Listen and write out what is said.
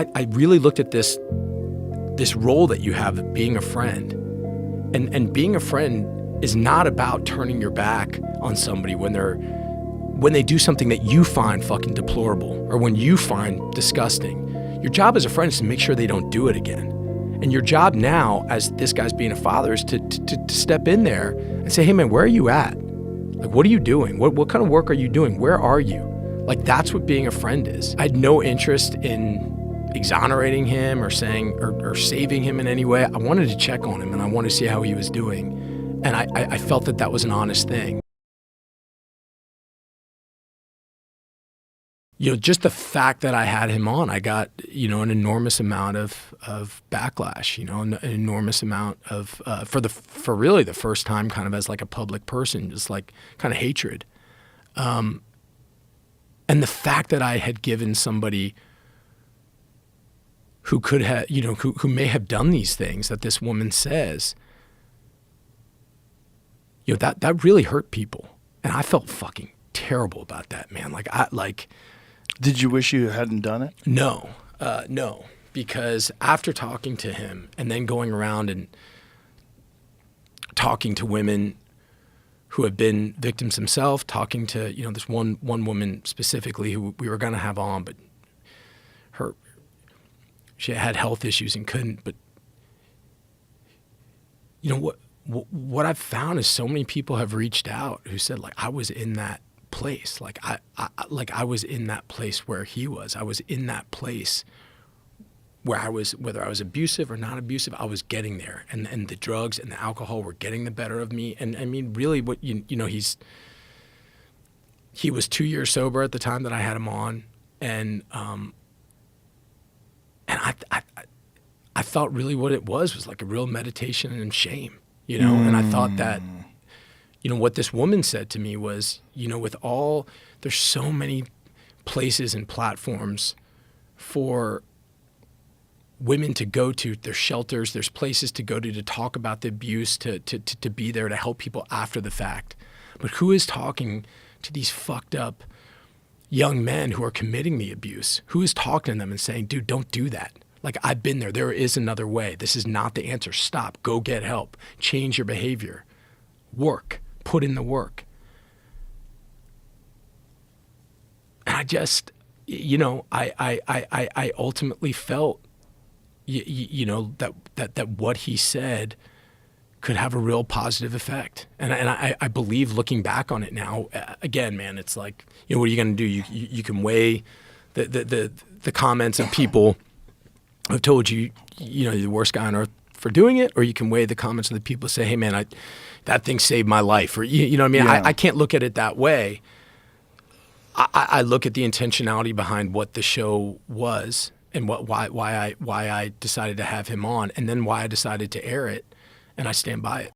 I really looked at this role that you have of being a friend. And being a friend is not about turning your back on somebody when they do something that you find fucking deplorable or when you find disgusting. Your job as a friend is to make sure they don't do it again. And your job now, as this guy's being a father, is to step in there and say, hey man, where are you at? Like, what are you doing? What kind of work are you doing? Where are you? Like, that's what being a friend is. I had no interest in exonerating him or saying or saving him in any way. I wanted to check on him and I wanted to see how he was doing. And I felt that was an honest thing. You know, just the fact that I had him on, I got, you know, an enormous amount of backlash, you know, an enormous amount of, for really the first time kind of as like a public person, just like kind of hatred. And the fact that I had given somebody who could have, you know, who may have done these things that this woman says, you know, that really hurt people. And I felt fucking terrible about that, man. Did you wish you hadn't done it? No, because after talking to him and then going around and talking to women who have been victims themselves, talking to, you know, this one woman specifically who we were going to have on, but she had health issues and couldn't. But you know what I've found is so many people have reached out who said, like, I was in that place. Like I was in that place where he was. I was in that place where I was, whether I was abusive or not abusive, I was getting there. And the drugs and the alcohol were getting the better of me. And I mean, really what, you know, he was 2 years sober at the time that I had him on. And I thought really what it was like a real meditation and shame, you know? And I thought that, you know, what this woman said to me was, you know, there's so many places and platforms for women to go to. There's shelters, there's places to go to talk about the abuse, to be there to help people after the fact. But who is talking to these fucked up young men who are committing the abuse? Who is talking to them and saying, dude, don't do that? Like, I've been there. There is another way. This is not the answer. Stop. Go get help. Change your behavior. Work. Put in the work. And I just, you know, I ultimately felt, you know, that what he said could have a real positive effect. And I believe, looking back on it now, again, man, it's like, you know, what are you going to do? You can weigh the comments of people who have told you, you know, you're the worst guy on earth for doing it, or you can weigh the comments of the people who say, hey man, that thing saved my life, or you know what I mean? Yeah. I can't look at it that way. I look at the intentionality behind what the show was and why I decided to have him on, and then why I decided to air it, and I stand by it.